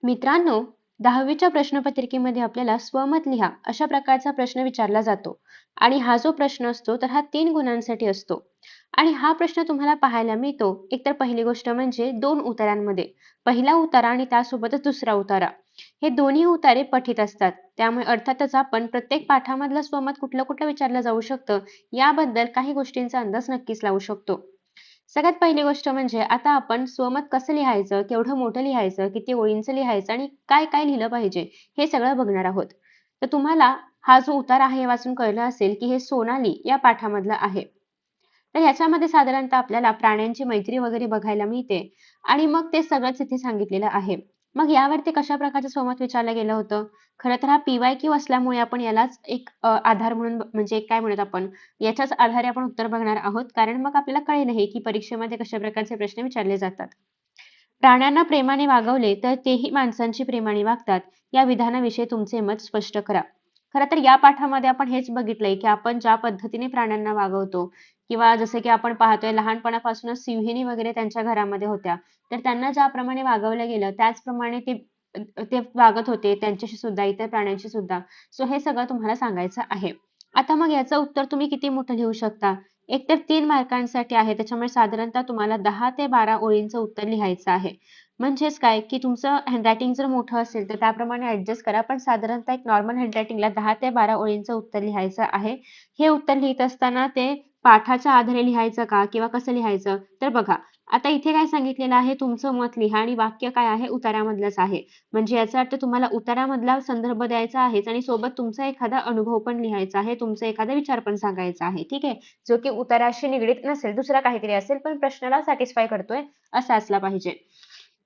मित्रांनो, 10वीच्या प्रश्नपत्रिकेमध्ये आपल्याला स्वमत लिहा अशा प्रकारचा प्रश्न विचारला जातो आणि हा जो प्रश्न असतो तर हा 3 गुणांसाठी असतो आणि हा प्रश्न तुम्हाला पाहायला मिळतो. एकतर पहिली गोष्ट म्हणजे 2 उतारांमध्ये. पहिला उतारा आणि त्यासोबतच दुसरा उतारा. हे दोन्ही उतारे पठित असतात. त्यामुळे अर्थातच आपण प्रत्येक पाठामधलं स्वमत कुठलं विचारलं जाऊ शकतं याबद्दल काही गोष्टींचा अंदाज नक्कीच लावू शकतो. सगळ्यात पहिली गोष्ट म्हणजे आता आपण स्वमत कसं लिहायचं, केवढं मोठं लिहायचं, किती ओळींचं लिहायचं आणि काय काय लिहिलं पाहिजे हे सगळं बघणार आहोत. तर तुम्हाला हा जो उतार आहे हे वाचून कळलं असेल की हे सोनाली या पाठामधलं आहे. तर ह्याच्यामध्ये साधारणतः आपल्याला प्राण्यांची मैत्री वगैरे बघायला मिळते आणि मग ते सगळंच इथे सांगितलेलं आहे. मग यावरती कशा प्रकारचं स्वमत विचारलं गेलं होतं? खरं तर हा PYQ असल्यामुळे आपण यालाच एक आधार म्हणून म्हणजे काय म्हणूयात आपण याच्याच आधारे आपण उत्तर बघणार आहोत. कारण मग आपल्याला कळेल हे की परीक्षेमध्ये कशा प्रकारचे प्रश्न विचारले जातात. प्राण्यांना प्रेमाने वागवले तर तेही माणसांशी प्रेमाने वागतात. या विधानाविषयी तुमचे मत स्पष्ट करा. खरं तर या पाठामध्ये आपण हेच बघितलंय की आपण ज्या पद्धतीने प्राण्यांना वागवतो किंवा जसं की आपण पाहतोय लहानपणापासूनच सिंहिणी वगैरे त्यांच्या घरामध्ये होत्या. तर त्यांना ज्याप्रमाणे वागवलं गेलं त्याचप्रमाणे ते ते वागत होते त्यांच्याशी सुद्धा, इतर प्राण्यांशी सुद्धा. सो हे सगळं तुम्हाला सांगायचं आहे. आता मग याचं उत्तर तुम्ही किती मोठं लिहू शकता? एकतर 3 मार्कांसाठी आहे. त्याच्यामुळे साधारणतः तुम्हाला 10 ते 12 ओळींचं उत्तर लिहायचं आहे. म्हणजेच काय, की तुमचं हँडरायटिंग जर मोठं असेल तर त्याप्रमाणे ॲडजस्ट करा. पण साधारणतः एक नॉर्मल हँडरायटिंगला 10 ते 12 ओळींचं उत्तर लिहायचं आहे. हे उत्तर लिहीत असताना ते पाठाच्या आधारे लिहायचं का किंवा कसं लिहायचं? तर बघा, आता इथे काय सांगितलेलं आहे, तुमचं मत लिहा आणि वाक्य काय आहे, उतारामधलंच आहे. म्हणजे याचा अर्थ तुम्हाला उतारामधला संदर्भ द्यायचा आहेच आणि सोबत तुमचा एखादा अनुभव पण लिहायचा आहे, तुमचा एखादा विचार पण सांगायचा आहे. ठीक आहे? जो की उत्तराशी निगडीत नसेल, दुसरा काहीतरी असेल, पण प्रश्नाला सॅटिस्फाय करतोय असा असला पाहिजे.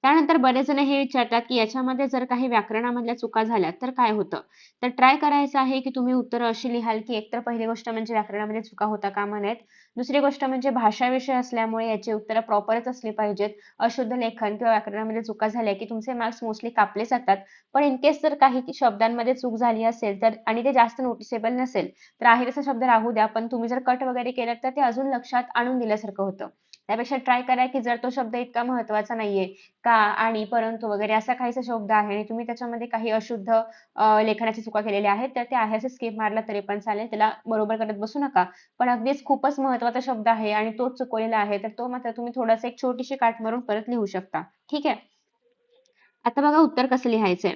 त्यानंतर बरेच जण हे विचारतात, की याच्यामध्ये जर काही व्याकरणामधल्या चुका झाल्या तर काय होतं? तर ट्राय करायचं आहे, की तुम्ही उत्तरं अशी लिहाल, की एकतर पहिली गोष्ट म्हणजे व्याकरणामध्ये चुका होता कामा नयेत. दुसरी गोष्ट म्हणजे भाषा विषय असल्यामुळे याची उत्तरं प्रॉपरच असली पाहिजेत. अशुद्ध लेखन किंवा व्याकरणामध्ये चुका झाल्या, की तुमचे मार्क्स मोस्टली कापले जातात. पण इन केस जर काही शब्दांमध्ये चूक झाली असेल तर आणि ते जास्त नोटिसेबल नसेल, तर आहे तसा शब्द राहू द्या. पण तुम्ही जर कट वगैरे केलं तर ते अजून लक्षात आणून दिल्यासारखं होतं. त्यापेक्षा ट्राय करा, की जर तो शब्द इतका महत्त्वाचा नाहीये, का, आणि, परंतु वगैरे असा काहीसा शब्द आहे आणि तुम्ही त्याच्यामध्ये काही अशुद्ध लेखनाच्या चुका केलेल्या आहेत, तर ते आहे असं स्किप मारला तरी पण चालेल. त्याला बरोबर करत बसू नका. पण अगदीच खूपच महत्त्वाचा शब्द आहे आणि तोच चुकवलेला आहे, तर तो मात्र तुम्ही थोडंसं एक छोटीशी काट मारून परत लिहू शकता. ठीक आहे? आता बघा उत्तर कसं लिहायचंय.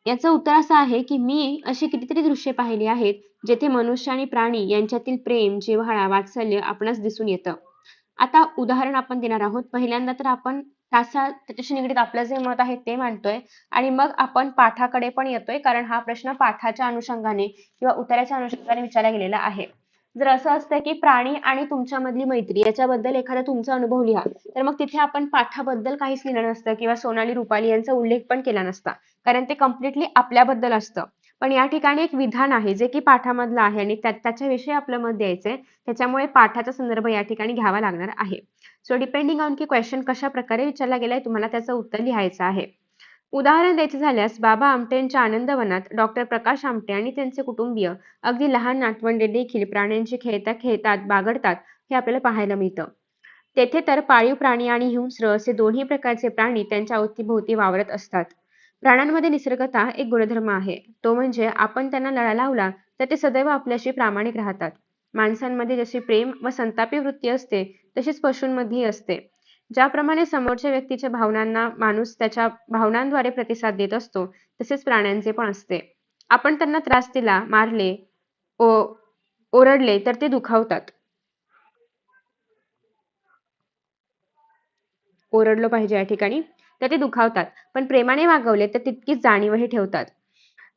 याचं उत्तर असं आहे, की मी अशी कितीतरी दृश्ये पाहिली आहेत, जेथे मनुष्य आणि प्राणी यांच्यातील प्रेम, जिव्हाळा, वात्सल्य आपणास दिसून येतं. आता उदाहरण आपण देणार आहोत. पहिल्यांदा तर आपण त्याच्याशी निगडीत आपलं जे मत आहे ते मांडतोय आणि मग आपण पाठाकडे पण येतोय, कारण हा प्रश्न पाठाच्या अनुषंगाने किंवा उताराच्या अनुषंगाने विचारला गेलेला आहे. जर असं असतं, की प्राणी आणि तुमच्यामधली मैत्री याच्याबद्दल एखादा तुमचा अनुभव लिहा, तर मग तिथे आपण पाठाबद्दल काहीच लिहिलं नसतं किंवा सोनाली, रुपाली यांचा उल्लेख पण केला नसता. कारण ते कम्प्लिटली आपल्याबद्दल असतं. पण या ठिकाणी एक विधान आहे, जे की पाठामधलं आहे आणि त्याच्याविषयी आपलं मत द्यायचंय. त्याच्यामुळे पाठाचा संदर्भ या ठिकाणी घ्यावा लागणार आहे. सो डिपेंडिंग ऑन की क्वेश्चन कशा प्रकारे विचारला गेलाय, तुम्हाला त्याचं उत्तर लिहायचं आहे. उदाहरण द्यायचे झाल्यास बाबा आमटेंच्या आनंदवनात डॉक्टर प्रकाश आमटे आणि त्यांचे कुटुंबीय अगदी लहान नातवंडे देखील प्राण्यांशी खेळता खेळतात, बागडतात हे आपल्याला पाहायला मिळतं. तेथे तर पाळीव प्राणी आणि हिंस्र असे दोन्ही प्रकारचे प्राणी त्यांच्या अवतीभोवती वावरत असतात. प्राण्यांमध्ये निसर्गतः एक गुणधर्म आहे, तो म्हणजे आपण त्यांना लळा लावला तर ते सदैव आपल्याशी प्रामाणिक राहतात. माणसांमध्ये जशी प्रेम व संतापी वृत्ती असते तशीच पशूंमध्येही असते. ज्याप्रमाणे समोरच्या व्यक्तीच्या भावनांना माणूस त्याच्या भावनांद्वारे प्रतिसाद देत असतो, तसेच प्राण्यांचे पण असते. आपण त्यांना त्रास दिला, मारले, ओ ओरडले तर ते दुखावतात. ओरडलं पाहिजे या ठिकाणी, तर ते दुखावतात. पण प्रेमाने वागवले तर तितकीच जाणीवही ठेवतात.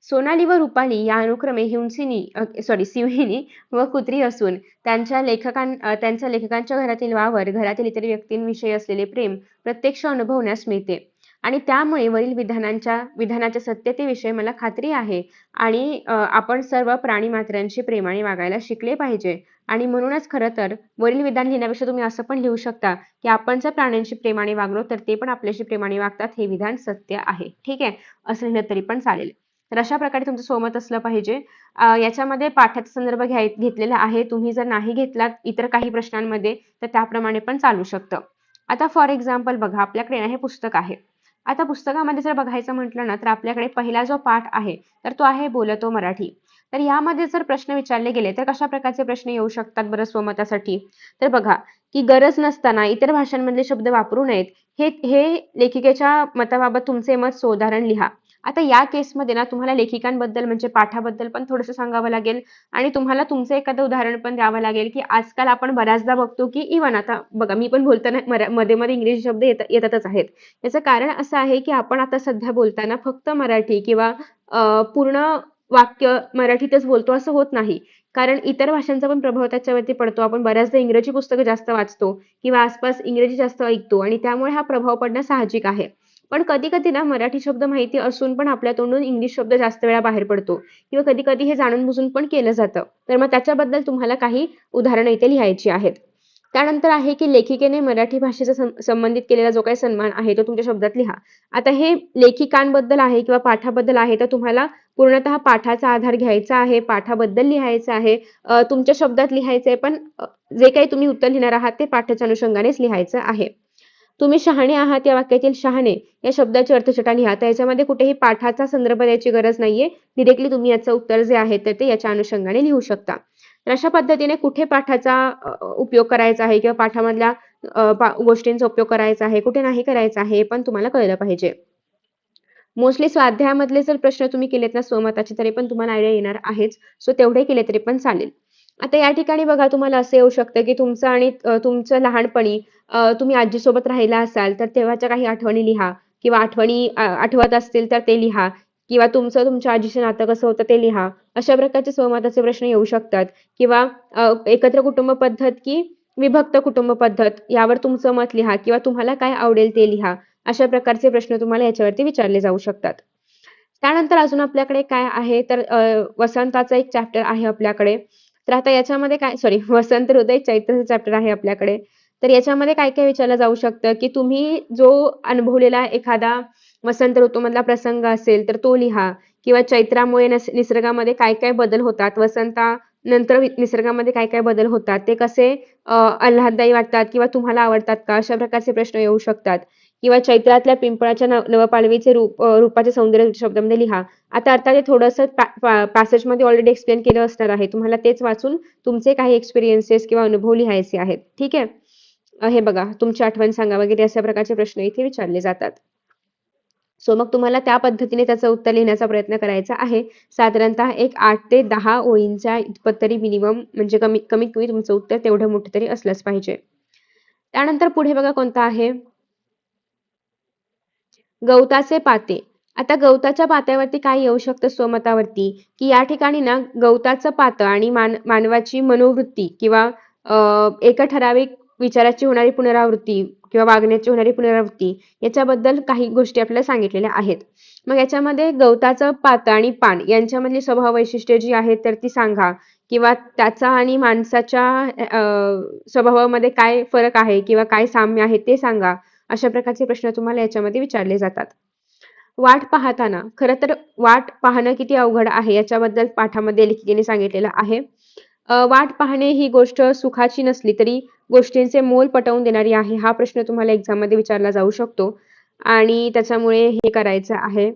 सोनाली व रुपाली या अनुक्रमे सिंहिणी व कुत्री असून त्यांच्या लेखकांच्या घरातील वावर, घरातील इतर व्यक्तींविषयी असलेले प्रेम प्रत्यक्ष अनुभवण्यास मिळते आणि त्यामुळे वरील विधानाच्या सत्यतेविषयी मला खात्री आहे आणि आपण सर्व प्राणीमात्रांशी प्रेमाने वागायला शिकले पाहिजे आणि म्हणूनच खरं तर वरील विधान लिहिण्यापेक्षा तुम्ही असं पण लिहू शकता, की आपण जर प्राण्यांशी प्रेमाने वागलो तर ते पण आपल्याशी प्रेमाने वागतात, हे विधान सत्य आहे. ठीक आहे? असं लिहिलं तरी पण चालेल. तर अशा प्रकारे तुमचं स्वमत असलं पाहिजे. याच्यामध्ये पाठाचा संदर्भ घेतलेला आहे. तुम्ही जर नाही घेतलात इतर काही प्रश्नांमध्ये तर त्याप्रमाणे पण चालू शकतं. आता फॉर एक्झाम्पल बघा, आपल्याकडे ना हे पुस्तक आहे. आता पुस्तकामध्ये जर बघायचं म्हटलं ना तर आपल्याकडे पहिला जो पाठ आहे तर तो आहे बोलतो मराठी. तर यामध्ये जर प्रश्न विचारले गेले तर कशा प्रकारचे प्रश्न येऊ शकतात बरं स्वमतासाठी? तर बघा की गरज नसताना इतर भाषांमधले शब्द वापरू नयेत. हे लेखिकेच्या मताबाबत तुमचे मत सोदाहरण लिहा. आता या केसमध्ये ना तुम्हाला लेखिकांबद्दल म्हणजे पाठाबद्दल पण थोडंसं सांगावं लागेल आणि तुम्हाला तुमचं एखादं उदाहरण पण द्यावं लागेल की आजकाल आपण बऱ्याचदा बघतो की इव्हन आता बघा मी पण बोलताना मध्ये मध्ये इंग्रजी शब्द येतातच आहेत. याचं कारण असं आहे की आपण आता सध्या बोलताना फक्त मराठी किंवा पूर्ण वाक्य मराठीतच बोलतो असं होत नाही. कारण इतर भाषांचा पण प्रभाव त्याच्यावरती पडतो. आपण बऱ्याचदा इंग्रजी पुस्तकं जास्त वाचतो किंवा आसपास इंग्रजी जास्त ऐकतो आणि त्यामुळे हा प्रभाव पडणं साहजिक आहे. पण कधी-कधी ना मराठी शब्द माहिती असून पण आपल्या तोंडून इंग्लिश शब्द जास्त वेळा बाहेर पडतो किंवा कधी-कधी हे जाणून-बुजून पण केलं जातं. तर मग त्याच्याबद्दल तुम्हाला काही उदाहरणं इथे लिहायची आहेत. त्यानंतर आहे की लेखिकेने मराठी भाषेचा संबंधित केलेला जो काही सन्मान आहे तो तुमच्या शब्दात लिहा. आता हे लेखिकांबद्दल आहे किंवा पाठाबद्दल आहे तर तुम्हाला पूर्णतः पाठाचा आधार घ्यायचा आहे, पाठाबद्दल लिहायचं आहे, तुमच्या शब्दात लिहायचं आहे पण जे काही तुम्ही उत्तर लिहिणार आहात ते पाठाच्या अनुषंगानेच लिहायचं आहे. तुम्ही शहाणे आहात या वाक्यातील शहाणे या शब्दाची अर्थछटा लिहा. तर याच्यामध्ये कुठेही पाठाचा संदर्भ द्यायची गरज नाहीये. डिरेक्टली तुम्ही याचं उत्तर जे आहे तर ते याच्या अनुषंगाने लिहू शकता. तर अशा पद्धतीने कुठे पाठाचा उपयोग करायचा आहे किंवा पाठामधल्या गोष्टींचा उपयोग करायचा आहे, कुठे नाही करायचा आहे, हे पण तुम्हाला कळलं पाहिजे. मोस्टली स्वाध्यायामधले जर प्रश्न तुम्ही केलेत ना स्वमताचे तरी पण तुम्हाला आयडिया येणार आहेच. सो तेवढे केले तरी पण चालेल. आता या ठिकाणी बघा तुम्हाला असं येऊ शकतं की तुमचं आणि तुमचं लहानपणी तुम्ही आजीसोबत राहिला असाल तर तेव्हाच्या काही आठवणी लिहा किंवा आठवणी आठवत असतील तर ते लिहा किंवा तुमचं तुमच्या आजीशी नातं कसं होतं ते लिहा. अशा प्रकारचे स्वमताचे प्रश्न येऊ शकतात किंवा एकत्र कुटुंब पद्धत की विभक्त कुटुंब पद्धत यावर तुमचं मत लिहा किंवा तुम्हाला काय आवडेल ते लिहा. अशा प्रकारचे प्रश्न तुम्हाला याच्यावरती विचारले जाऊ शकतात. त्यानंतर अजून आपल्याकडे काय आहे तर वसंताचा एक चॅप्टर आहे आपल्याकडे. तर आता याच्यामध्ये काय सॉरी वसंत हृदय चैत्रचं चॅप्टर आहे आपल्याकडे. तर याच्यामध्ये काय-काय विचारलं जाऊ शकतं, की तुम्ही जो अनुभवलेला एखादा वसंत ऋतूमधला प्रसंग असेल तर तो लिहा किंवा चैत्रामुळे निसर्गामध्ये काय-काय बदल होतात, वसंतानंतर निसर्गामध्ये काय-काय बदल होतात, ते कसे आल्हाददायी वाटतात किंवा तुम्हाला आवडतात का? अशा प्रकारचे प्रश्न येऊ शकतात. किंवा चैत्रातल्या पिंपळाच्या नवपालवीचे रूपाचे सौंदर्य शब्दामध्ये लिहा. आता अर्थात हे थोडंसं पॅसेजमध्ये ऑलरेडी एक्सप्लेन केलं असणार आहे. तुम्हाला तेच वाचून तुमचे काही एक्सपिरियन्सेस किंवा अनुभव लिहायचे आहेत. ठीक आहे? हे बघा तुमची आठवण सांगा वगैरे अशा प्रकारचे प्रश्न इथे विचारले जातात. सो मग तुम्हाला त्या पद्धतीने त्याचं उत्तर लिहिण्याचा प्रयत्न करायचा आहे. साधारणतः एक 8 ते 10 ओळींच्या इतपत तरी मिनिमम म्हणजे कमीत कमी तुमचं उत्तर तेवढं मोठं तरी असलंच पाहिजे. त्यानंतर पुढे बघा कोणतं आहे? गवताचे पाते. आता गवताच्या पात्यावरती काय येऊ शकतं स्वमतावरती, की या ठिकाणी ना गवताचं पातं आणि मानवाची मनोवृत्ती किंवा एका ठराविक विचाराची होणारी पुनरावृत्ती किंवा वागण्याची होणारी पुनरावृत्ती याच्याबद्दल काही गोष्टी आपल्याला सांगितलेल्या आहेत. मग याच्यामध्ये गवताचं पातं आणि पान यांच्यामधली स्वभाव वैशिष्ट्ये जी आहेत तर ती सांगा किंवा त्याचा आणि माणसाच्या स्वभावामध्ये काय फरक आहे किंवा काय साम्य आहे ते सांगा. अशा प्रकारचे प्रश्न तुम्हाला याच्यामध्ये विचारले जातात. वाट पाहताना खरं तर वाट पाहणं किती अवघड आहे याच्याबद्दल पाठामध्ये लेखिकेने सांगितलेलं आहे. वाट पाहणे ही गोष्ट सुखाची नसली तरी गोष्टींचे मोल पटवून देणारी आहे. हा प्रश्न तुम्हाला एक्झाममध्ये विचारला जाऊ शकतो आणि त्याच्यामुळे हे करायचं आहे.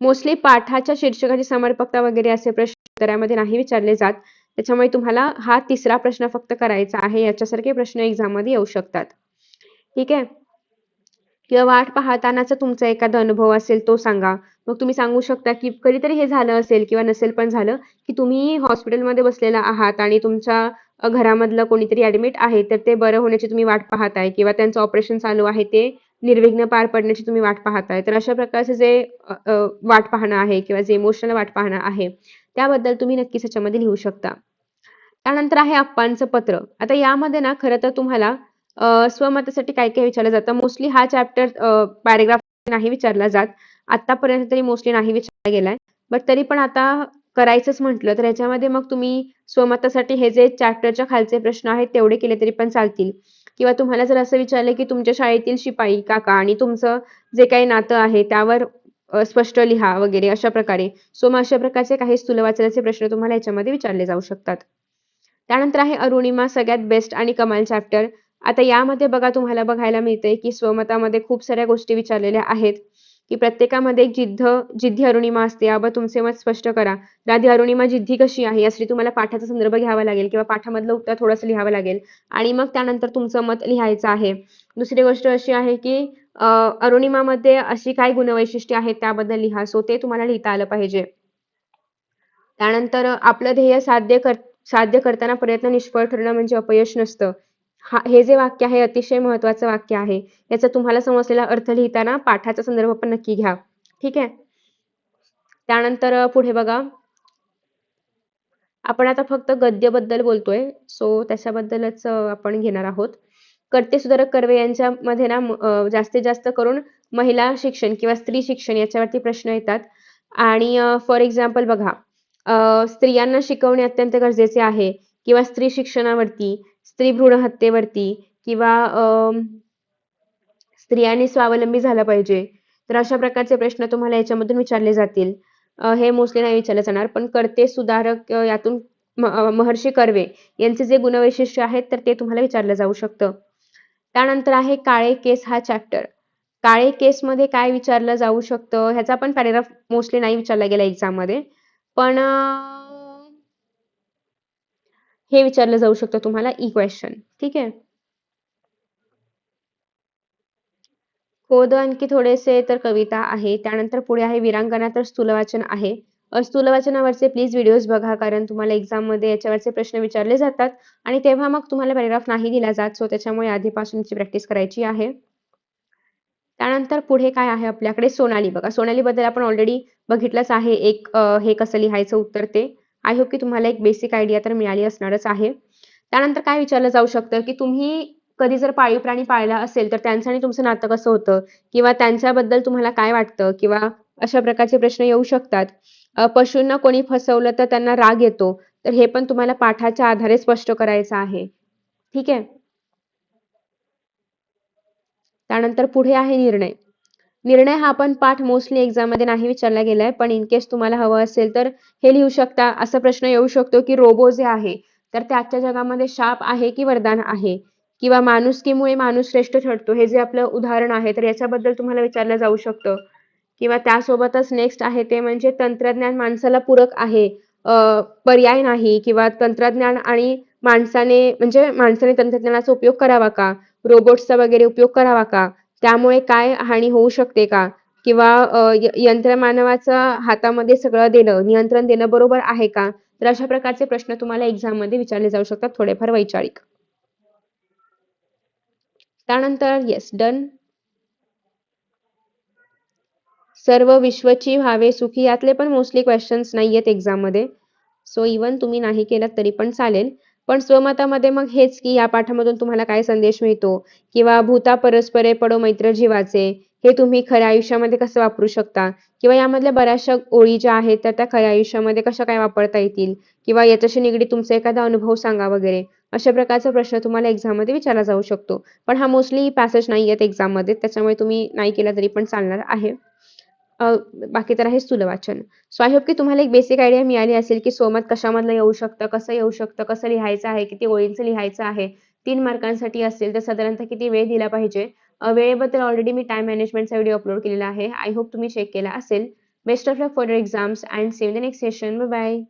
मोस्टली पाठाच्या शीर्षकाची समर्पकता वगैरे असे प्रश्न उत्तरामध्ये नाही विचारले जात. त्याच्यामुळे तुम्हाला हा तिसरा प्रश्न फक्त करायचा आहे. याच्यासारखे प्रश्न एक्झाममध्ये येऊ शकतात. ठीक आहे? किंवा वाट पाहतानाचा तुमचा एखादा अनुभव असेल तो सांगा. मग तुम्ही सांगू शकता, की कधीतरी हे झालं असेल किंवा नसेल पण झालं, की तुम्ही हॉस्पिटलमध्ये बसलेला आहात आणि तुमच्या घरामधलं कोणीतरी ॲडमिट आहे, तर ते बरं होण्याची तुम्ही वाट पाहताय किंवा त्यांचं ऑपरेशन चालू आहे, ते निर्विघ्न पार पडण्याची तुम्ही वाट पाहताय. तर अशा प्रकारचं जे वाट पाहणं आहे किंवा जे इमोशनल वाट पाहणं आहे, त्याबद्दल तुम्ही नक्कीच ह्याच्यामध्ये लिहू शकता. त्यानंतर आहे अप्पांचं पत्र. आता यामध्ये ना खरं तर तुम्हाला स्वमतासाठी काय-काय विचारलं जातं. मोस्टली हा चॅप्टर पॅराग्राफ नाही विचारला जात. आत्तापर्यंत तरी मोस्टली नाही विचारला गेलाय. बट तरी पण आता करायचंच म्हटलं तर ह्याच्यामध्ये मग तुम्ही स्वमतासाठी हे जे चॅप्टरच्या खालचे प्रश्न आहेत तेवढे केले तरी पण चालतील. किंवा तुम्हाला जर असं विचारलं की तुमच्या शाळेतील शिपाई काका आणि तुमचं जे काही नातं आहे त्यावर स्पष्ट लिहा वगैरे अशा प्रकारे. सो मग अशा प्रकारचे काही स्थूल वाचनाचे प्रश्न तुम्हाला याच्यामध्ये विचारले जाऊ शकतात. त्यानंतर आहे अरुणिमा सगळ्यात बेस्ट आणि कमाल चॅप्टर. आता यामध्ये बघा तुम्हाला बघायला मिळतंय की स्वमतामध्ये खूप साऱ्या गोष्टी विचारलेल्या आहेत की प्रत्येकामध्ये एक जिद्दी अरुणिमा असते. याबाबत तुमचे मत स्पष्ट करा. तर आधी अरुणिमा जिद्दी कशी आहे यासाठी तुम्हाला पाठाचा संदर्भ घ्यावा लागेल किंवा पाठामधलं उत्तर थोडंसं लिहावं लागेल आणि मग त्यानंतर तुमचं मत लिहायचं आहे. दुसरी गोष्ट अशी आहे की अरुणिमामध्ये अशी काय गुणवैशिष्ट्ये आहेत त्याबद्दल लिहा. सो ते तुम्हाला लिहिता आलं पाहिजे. त्यानंतर आपलं ध्येय साध्य करताना प्रयत्न निष्फळ ठरणं म्हणजे अपयश नसतं. हे जे वाक्य आहे अतिशय महत्वाचं वाक्य आहे. याचा तुम्हाला समजलेला अर्थ लिहिताना पाठाचा संदर्भ पण नक्की घ्या. ठीक आहे. त्यानंतर पुढे बघा. आपण आता फक्त गद्यबद्दल बोलतोय. सो त्याच्याबद्दलच आपण घेणार आहोत. कर्ते सुधारक कर्वे यांच्यामध्ये ना जास्तीत जास्त करून महिला शिक्षण किंवा स्त्री शिक्षण याच्यावरती प्रश्न येतात आणि फॉर एक्झाम्पल बघा, स्त्रियांना शिकवणे अत्यंत गरजेचे आहे किंवा स्त्री शिक्षणावरती, स्त्री भ्रूण हत्येवरती किंवा स्त्रियांनी स्वावलंबी झालं पाहिजे. तर अशा प्रकारचे प्रश्न तुम्हाला याच्यामधून विचारले जातील. हे मोस्टली नाही विचारले जाणार, पण कर्ते सुधारक यातून महर्षी कर्वे यांचे जे गुणवैशिष्ट्य आहेत तर ते तुम्हाला विचारलं जाऊ शकतं. त्यानंतर आहे काळे केस हा चॅप्टर. काळे केस मध्ये काय विचारलं जाऊ शकतं ह्याचा पण पॅरेग्राफ मोस्टली नाही विचारला गेला एक्झाम मध्ये, पण हे विचारलं जाऊ शकतं तुम्हाला क्वेश्चन. ठीक आहे. कोद आणखी थोडेसे तर कविता आहे. त्यानंतर पुढे आहे वीरांगना तर स्थूलवाचन आहे. स्थूलवाचनावरचे प्लीज व्हिडिओज बघा कारण तुम्हाला एक्झाम मध्ये याच्यावरचे प्रश्न विचारले जातात आणि तेव्हा मग तुम्हाला पॅरेग्राफ नाही दिला जात. सो त्याच्यामुळे आधीपासूनची प्रॅक्टिस करायची आहे. त्यानंतर पुढे काय आहे आपल्याकडे सोनाली. बघा सोनालीबद्दल आपण ऑलरेडी बघितलंच आहे एक हे कसं लिहायचं उत्तर ते. आय होप की तुम्हाला एक बेसिक आयडिया तर मिळाली असणारच आहे. त्यानंतर काय विचारलं जाऊ शकतं की तुम्ही कधी जर पाळीव प्राणी पाळला असेल तर त्यांचं आणि तुमचं नातं कसं होतं किंवा त्यांच्याबद्दल तुम्हाला काय वाटतं किंवा अशा प्रकारचे प्रश्न येऊ शकतात. पशूंना कोणी फसवलं तर त्यांना राग येतो. तर हे पण तुम्हाला पाठाच्या आधारे स्पष्ट करायचं आहे. ठीक आहे. त्यानंतर पुढे आहे निर्णय. निर्णय हा पण पाठ मोस्टली एक्झाम मध्ये नाही विचारला गेलाय, पण इन केस तुम्हाला हवं असेल तर हे लिहू शकता. असा प्रश्न येऊ शकतो की रोबो जे आहे तर ते आजच्या जगामध्ये शाप आहे की वरदान आहे किंवा माणुसकीमुळे माणूस श्रेष्ठ ठरतो हे जे आपलं उदाहरण आहे तर याच्याबद्दल तुम्हाला विचारलं जाऊ शकतं किंवा त्यासोबतच नेक्स्ट आहे ते म्हणजे तंत्रज्ञान माणसाला पूरक आहे, पर्याय नाही किंवा तंत्रज्ञान आणि माणसाने तंत्रज्ञानाचा उपयोग करावा का, रोबोट्सचा वगैरे उपयोग करावा का, त्यामुळे काय हानी होऊ शकते का किंवा यंत्रमानवाच्या हातामध्ये सगळं देणं नियंत्रण देणं बरोबर आहे का. तर अशा प्रकारचे प्रश्न तुम्हाला एक्झाम मध्ये विचारले जाऊ शकतात थोडेफार वैचारिक. त्यानंतर येस डन. सर्व विश्वची व्हावे सुखी यातले पण मोस्टली क्वेश्चन्स नाही आहेत एक्झाम मध्ये. सो इवन तुम्ही नाही केलं तरी पण चालेल. पण स्वमतामध्ये मग हेच की या पाठामधून तुम्हाला काय संदेश मिळतो किंवा भूता परस्परे पडो मैत्र जीवाचे हे तुम्ही खऱ्या आयुष्यामध्ये कसं वापरू शकता किंवा यामधल्या बऱ्याचशा ओळी ज्या आहेत तर त्या खऱ्या आयुष्यामध्ये कशा काय वापरता येतील किंवा याच्याशी निगडीत तुमचा एखादा अनुभव सांगा वगैरे अशा प्रकारचा प्रश्न तुम्हाला एक्झाम मध्ये विचारला जाऊ शकतो. पण हा मोस्टली पॅसेज नाही आहेत एक्झाम मध्ये त्याच्यामुळे तुम्ही नाही केला तरी पण चालणार आहे. बाकी तर आहे स्थूलवाचन. सो आय होप की तुम्हाला एक बेसिक आयडिया मिळाली असेल की स्वमत कशामधलं येऊ शकतं, कसं येऊ शकतं, कसं लिहायचं आहे, किती ओळींचं लिहायचं आहे. 3 मार्कांसाठी असेल तर साधारणतः किती वेळ दिला पाहिजे. वेळेबद्दल ऑलरेडी मी टाइम मॅनेजमेंटचा व्हिडिओ अपलोड केलेला आहे. आय होप तुम्ही चेक केला असेल. Best of luck for your exams and see you in the next session. Bye bye.